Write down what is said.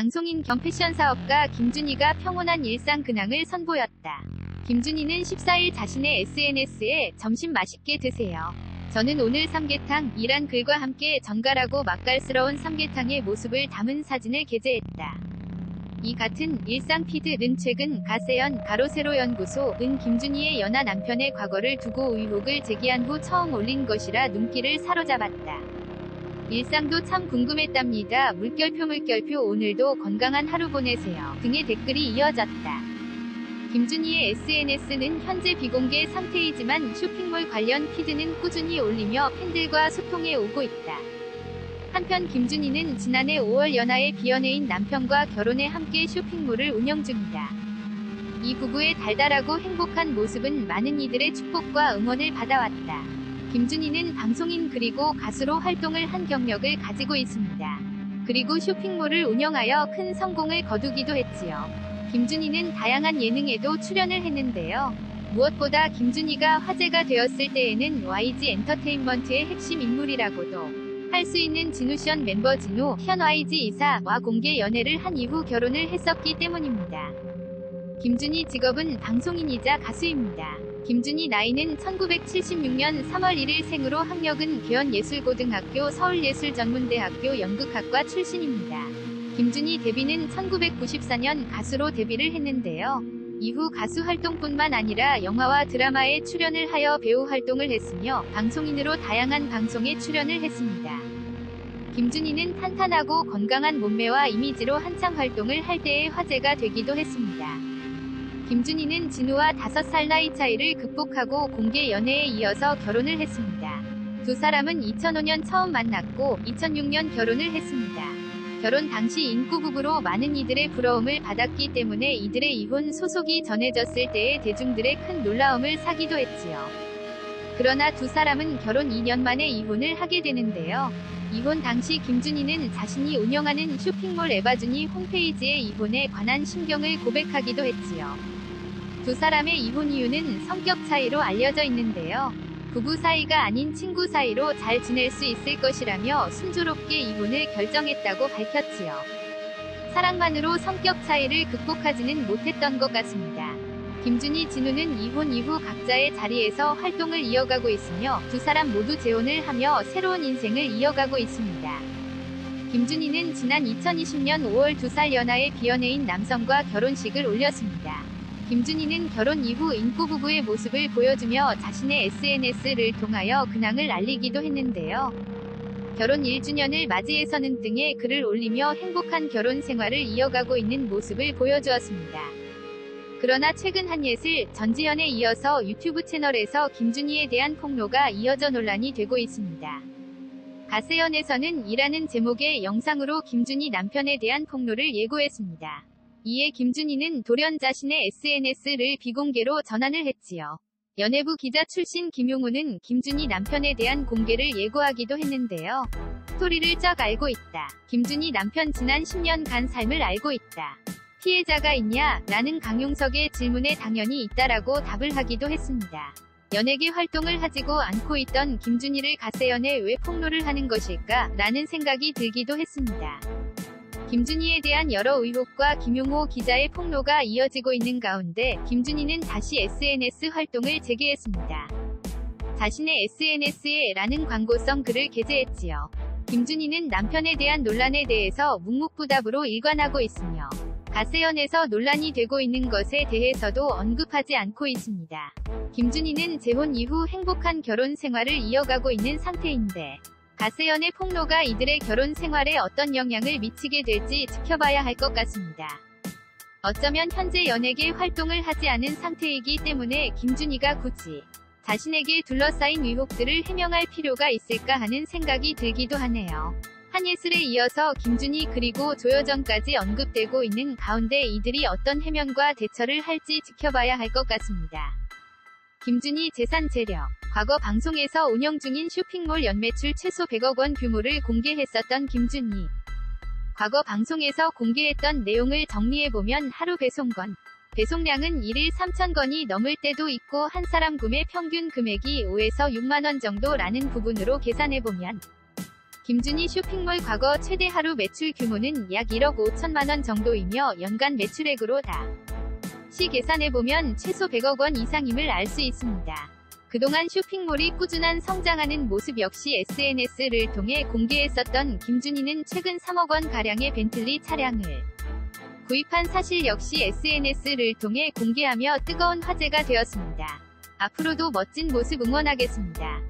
방송인 겸 패션 사업가 김준희가 평온한 일상 근황을 선보였다. 김준희는 14일 자신의 SNS에 점심 맛있게 드세요. 저는 오늘 삼계탕이란 글과 함께 정갈하고 맛깔스러운 삼계탕의 모습을 담은 사진을 게재했다. 이 같은 일상 피드는 최근 가세연 가로세로 연구소은 김준희의 연하 남편의 과거를 두고 의혹을 제기한 후 처음 올린 것이라 눈길을 사로잡았다. 일상도 참 궁금했답니다. 물결표 오늘도 건강한 하루 보내세요 등의 댓글이 이어졌다. 김준희의 SNS는 현재 비공개 상태이지만 쇼핑몰 관련 피드는 꾸준히 올리며 팬들과 소통해 오고 있다. 한편 김준희는 지난해 5월 연하의 비연애인 남편과 결혼해 함께 쇼핑몰을 운영 중이다. 이 부부의 달달하고 행복한 모습은 많은 이들의 축복과 응원을 받아왔다. 김준희는 방송인 그리고 가수로 활동을 한 경력을 가지고 있습니다. 그리고 쇼핑몰을 운영하여 큰 성공을 거두기도 했지요. 김준희는 다양한 예능에도 출연을 했는데요. 무엇보다 김준희가 화제가 되었을 때에는 YG 엔터테인먼트의 핵심 인물이라고도 할 수 있는 진우션 멤버 진우, 현 YG 이사와 공개 연애를 한 이후 결혼을 했었기 때문입니다. 김준희 직업은 방송인이자 가수입니다. 김준희 나이는 1976년 3월 1일 생으로 학력은 계원예술고등학교 서울예술전문대학교 연극학과 출신입니다. 김준희 데뷔는 1994년 가수로 데뷔를 했는데요. 이후 가수 활동뿐만 아니라 영화와 드라마에 출연을 하여 배우 활동을 했으며 방송인으로 다양한 방송에 출연을 했습니다. 김준희는 탄탄하고 건강한 몸매와 이미지로 한창 활동을 할 때의 화제가 되기도 했습니다. 김준희는 진우와 5살 나이 차이를 극복하고 공개 연애에 이어서 결혼을 했습니다. 두 사람은 2005년 처음 만났고 2006년 결혼을 했습니다. 결혼 당시 인구 부부로 많은 이들의 부러움을 받았기 때문에 이들의 이혼 소식이 전해졌을 때에 대중들의 큰 놀라움을 사기도 했지요. 그러나 두 사람은 결혼 2년 만에 이혼을 하게 되는데요. 이혼 당시 김준희는 자신이 운영하는 쇼핑몰 에바준이 홈페이지에 이혼에 관한 심경을 고백하기도 했지요. 두 사람의 이혼 이유는 성격 차이로 알려져 있는데요. 부부 사이가 아닌 친구 사이로 잘 지낼 수 있을 것이라며 순조롭게 이혼을 결정했다고 밝혔지요. 사랑만으로 성격 차이를 극복하지는 못했던 것 같습니다. 김준희, 진우는 이혼 이후 각자의 자리에서 활동을 이어가고 있으며 두 사람 모두 재혼을 하며 새로운 인생을 이어가고 있습니다. 김준희는 지난 2020년 5월 2살 연하의 비연애인 남성과 결혼식을 올렸습니다. 김준희는 결혼 이후 인구 부부의 모습을 보여주며 자신의 SNS를 통하여 근황을 알리기도 했는데요. 결혼 1주년을 맞이해서는 등의 글을 올리며 행복한 결혼 생활을 이어가고 있는 모습을 보여주었습니다. 그러나 최근 한예슬, 전지현에 이어서 유튜브 채널에서 김준희에 대한 폭로가 이어져 논란이 되고 있습니다. 가세연에서는 이라는 제목의 영상으로 김준희 남편에 대한 폭로를 예고했습니다. 이에 김준희는 돌연 자신의 SNS를 비공개로 전환을 했지요. 연예부 기자 출신 김용우는 김준희 남편에 대한 공개를 예고하기도 했는데요. 스토리를 쫙 알고 있다. 김준희 남편 지난 10년간 삶을 알고 있다. 피해자가 있냐? 라는 강용석의 질문에 당연히 있다라고 답을 하기도 했습니다. 연예계 활동을 하지고 않고 있던 김준희를 가세연에 왜 폭로를 하는 것일까? 라는 생각이 들기도 했습니다. 김준희에 대한 여러 의혹과 김용호 기자의 폭로가 이어지고 있는 가운데 김준희는 다시 SNS 활동을 재개했습니다. 자신의 SNS에 라는 광고성 글을 게재했지요. 김준희는 남편에 대한 논란에 대해서 묵묵부답으로 일관하고 있으며 가세연에서 논란이 되고 있는 것에 대해서도 언급하지 않고 있습니다. 김준희는 재혼 이후 행복한 결혼 생활을 이어가고 있는 상태인데 가세연의 폭로가 이들의 결혼 생활에 어떤 영향을 미치게 될지 지켜봐야 할 것 같습니다. 어쩌면 현재 연예계 활동을 하지 않은 상태이기 때문에 김준희가 굳이 자신에게 둘러싸인 의혹들을 해명할 필요가 있을까 하는 생각이 들기도 하네요. 한예슬에 이어서 김준희 그리고 조여정까지 언급되고 있는 가운데 이들이 어떤 해명과 대처를 할지 지켜봐야 할 것 같습니다. 김준희 재산 재력. 과거 방송에서 운영 중인 쇼핑몰 연매출 최소 100억 원 규모를 공개했었던 김준희. 과거 방송에서 공개했던 내용을 정리해보면 하루 배송량은 1일 3,000건이 넘을 때도 있고 한 사람 구매 평균 금액이 5에서 6만원 정도라는 부분으로 계산해보면 김준희 쇼핑몰 과거 최대 하루 매출 규모는 약 1억 5천만 원 정도이며 연간 매출액으로 다시 계산해보면 최소 100억 원 이상임을 알 수 있습니다. 그동안 쇼핑몰이 꾸준한 성장하는 모습 역시 SNS를 통해 공개했었던 김준희는 최근 3억 원 가량의 벤틀리 차량을 구입한 사실 역시 SNS를 통해 공개하며 뜨거운 화제가 되었습니다. 앞으로도 멋진 모습 응원하겠습니다.